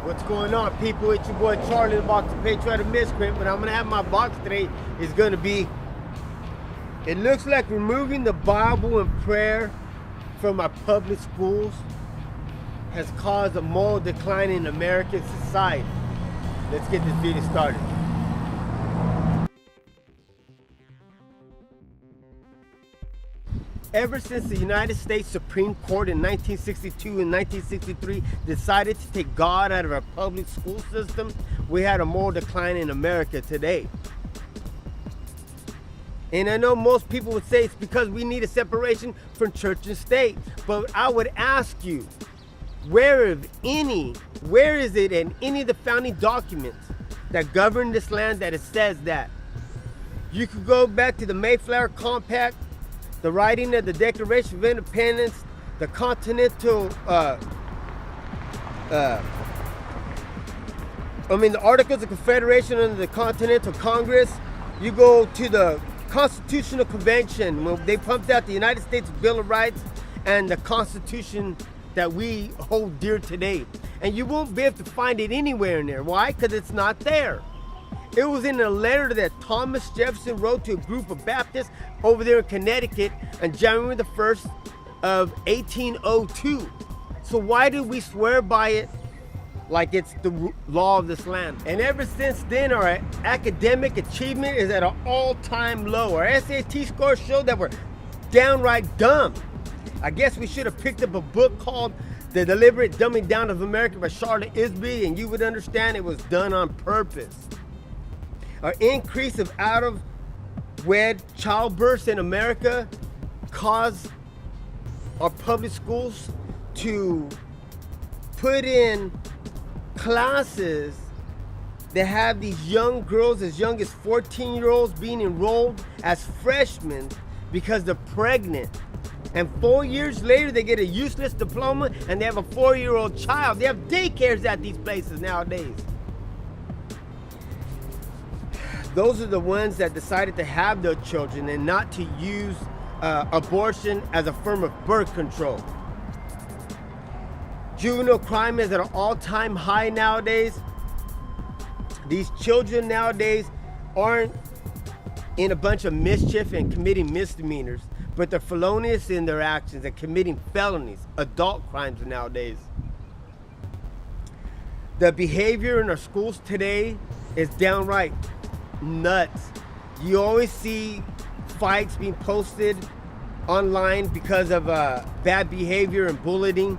What's going on, people? It's your boy Charlie in the box, the Patriotic Miscreant. But I'm gonna have my box today is gonna be, it looks like removing the Bible and prayer from our public schools has caused a moral decline in American society. Let's get this video started. Ever since the United States Supreme Court in 1962 and 1963 decided to take God out of our public school system, we had a moral decline in America today. And I know most people would say it's because we need a separation from church and state. But I would ask you, where is it in any of the founding documents that govern this land that it says that? You could go back to the Mayflower Compact, the writing of the Declaration of Independence, the Continental, the Articles of Confederation under the Continental Congress. You go to the Constitutional Convention when they pumped out the United States Bill of Rights and the Constitution that we hold dear today. And you won't be able to find it anywhere in there. Why? Because it's not there. It was in a letter that Thomas Jefferson wrote to a group of Baptists over there in Connecticut on January the 1st of 1802. So why do we swear by it like it's the law of this land? And ever since then, our academic achievement is at an all-time low. Our SAT scores show that we're downright dumb. I guess we should have picked up a book called The Deliberate Dumbing Down of America by Charlotte, and you would understand it was done on purpose. Our increase of out-of-wed childbirths in America caused our public schools to put in classes that have these young girls as young as 14-year-olds being enrolled as freshmen because they're pregnant. And 4 years later, they get a useless diploma and they have a 4-year-old child. They have daycares at these places nowadays. Those are the ones that decided to have their children and not to use abortion as a form of birth control. Juvenile crime is at an all-time high nowadays. These children nowadays aren't in a bunch of mischief and committing misdemeanors, but they're felonious in their actions and committing felonies, adult crimes nowadays. The behavior in our schools today is downright nuts. You always see fights being posted online because of bad behavior and bullying.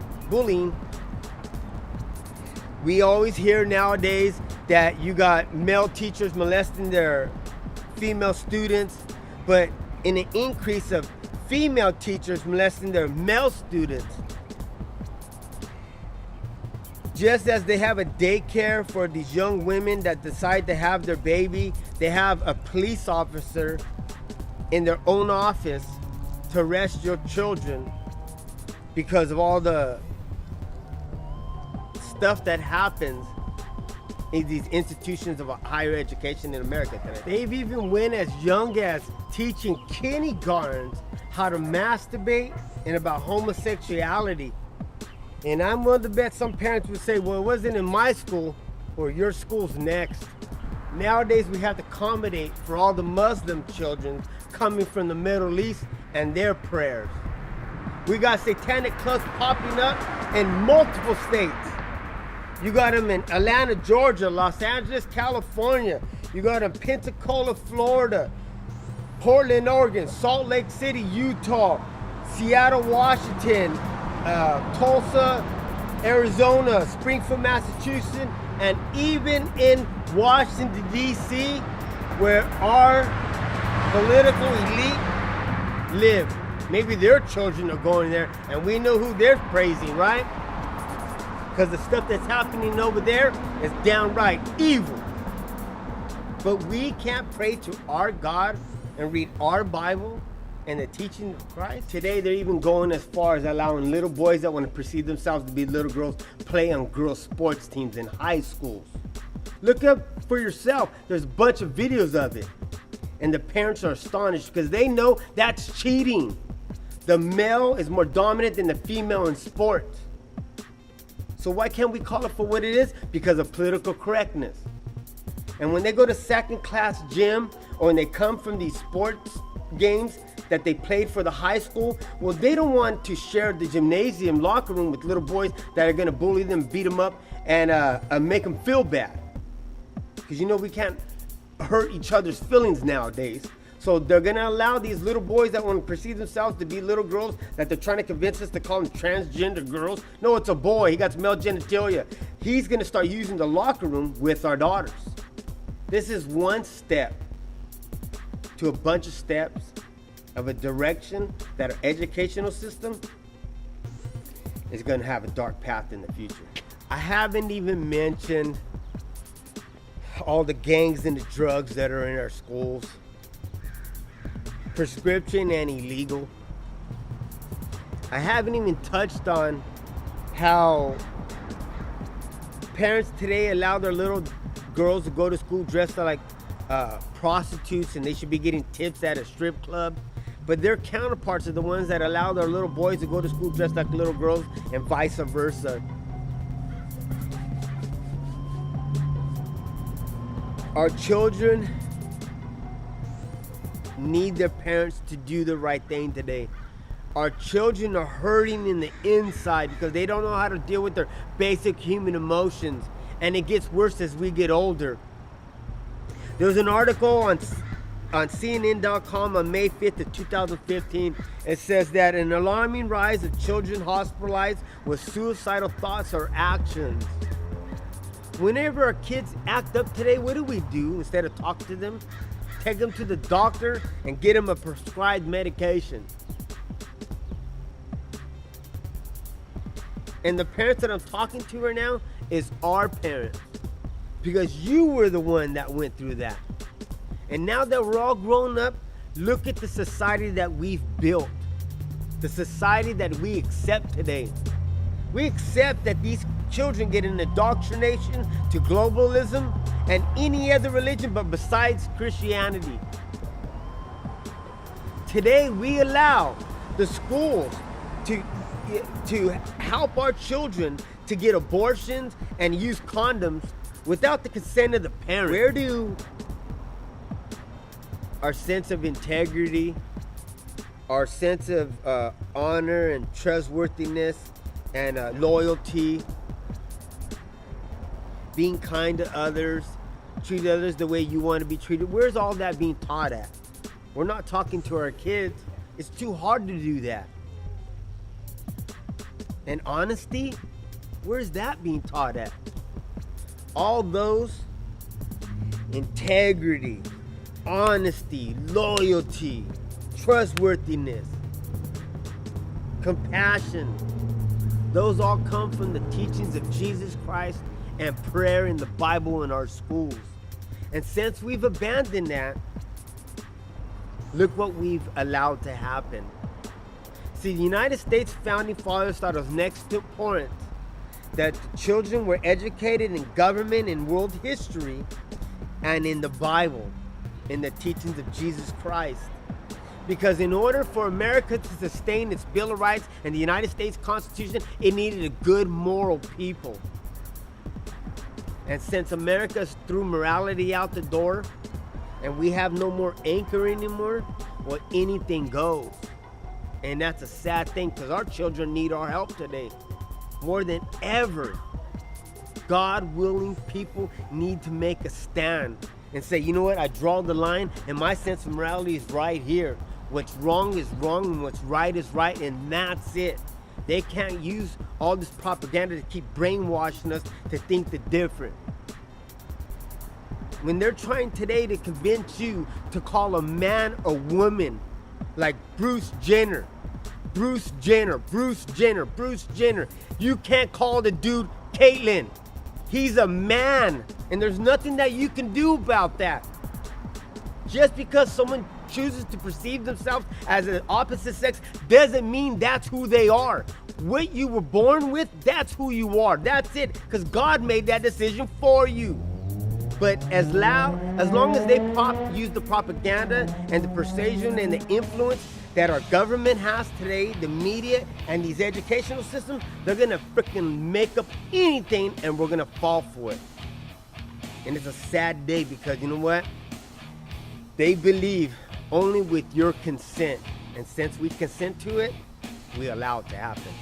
We always hear nowadays that you got male teachers molesting their female students, but in an increase of female teachers molesting their male students. Just as they have a daycare for these young women that decide to have their baby, they have a police officer in their own office to arrest your children because of all the stuff that happens in these institutions of higher education in America today. They've even went as young as teaching kindergartens how to masturbate and about homosexuality. And I'm willing to bet some parents would say, well, it wasn't in my school, or your school's next. Nowadays, we have to accommodate for all the Muslim children coming from the Middle East and their prayers. We got satanic clubs popping up in multiple states. You got them in Atlanta, Georgia, Los Angeles, California. You got them in Pensacola, Florida, Portland, Oregon, Salt Lake City, Utah, Seattle, Washington, Tulsa, Arizona, Springfield, Massachusetts, and even in Washington, D.C., where our political elite live. Maybe their children are going there, and we know who they're praising, right? Because the stuff that's happening over there is downright evil. But we can't pray to our God and read our Bible and the teaching of Christ. Today, they're even going as far as allowing little boys that want to perceive themselves to be little girls play on girls' sports teams in high schools. Look up for yourself. There's a bunch of videos of it. And the parents are astonished because they know that's cheating. The male is more dominant than the female in sports. So So why can't we call it for what it is? Because of political correctness. And when they go to second class gym, or when they come from these sports games that they played for the high school, well, they don't want to share the gymnasium locker room with little boys that are gonna bully them, beat them up, and make them feel bad. Because we can't hurt each other's feelings nowadays. So they're gonna allow these little boys that want to perceive themselves to be little girls, that they're trying to convince us to call them transgender girls. No, it's a boy, he got male genitalia. He's gonna start using the locker room with our daughters. This is one step to a bunch of steps of a direction that our educational system is gonna have a dark path in the future. I haven't even mentioned all the gangs and the drugs that are in our schools. Prescription and illegal. I haven't even touched on how parents today allow their little girls to go to school dressed like prostitutes, and they should be getting tips at a strip club. But their counterparts are the ones that allow their little boys to go to school dressed like little girls, and vice versa. Our children need their parents to do the right thing today. Our children are hurting in the inside because they don't know how to deal with their basic human emotions, and it gets worse as we get older. There was an article on CNN.com on May 5th of 2015. It says that an alarming rise of children hospitalized with suicidal thoughts or actions. Whenever our kids act up today, what do? Instead of talk to them, take them to the doctor and get them a prescribed medication. And the parents that I'm talking to right now is our parents, because you were the one that went through that. And now that we're all grown up, look at the society that we've built, the society that we accept today. We accept that these children get an indoctrination to globalism and any other religion but besides Christianity. Today we allow the schools to help our children to get abortions and use condoms without the consent of the parents. Where do our sense of integrity, our sense of honor and trustworthiness and loyalty, being kind to others, treat others the way you want to be treated, where's all that being taught at? We're not talking to our kids. It's too hard to do that. And honesty, where's that being taught at? All those, integrity, honesty, loyalty, trustworthiness, compassion, those all come from the teachings of Jesus Christ and prayer in the Bible in our schools. And since we've abandoned that, look what we've allowed to happen. See, the United States founding fathers thought it was next to important that the children were educated in government and world history and in the Bible, in the teachings of Jesus Christ. Because in order for America to sustain its Bill of Rights and the United States Constitution, it needed a good moral people. And since America's threw morality out the door and we have no more anchor anymore, well, anything goes. And that's a sad thing, because our children need our help today. More than ever, God-willing people need to make a stand and say, you know what, I draw the line and my sense of morality is right here. What's wrong is wrong and what's right is right, and that's it. They can't use all this propaganda to keep brainwashing us to think the different. When they're trying today to convince you to call a man a woman, like Bruce Jenner, you can't call the dude Caitlyn. He's a man, and there's nothing that you can do about that. Just because someone chooses to perceive themselves as an opposite sex doesn't mean that's who they are. What you were born with, that's who you are. That's it, because God made that decision for you. But as long as they use the propaganda and the persuasion and the influence that our government has today, the media and these educational systems, they're gonna freaking make up anything and we're gonna fall for it. And it's a sad day because you know what? They believe only with your consent. And since we consent to it, we allow it to happen.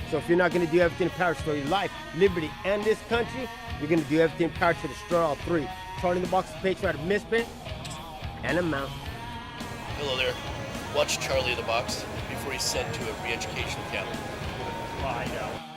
So if you're not gonna do everything in power to restore your life, liberty, and this country, you're gonna do everything in power to destroy all three. Charlie in the Box, Patriotic Misprint, and I'm out. Hello there. Watch Charlie in the Box before he's sent to a re-education camp. I know.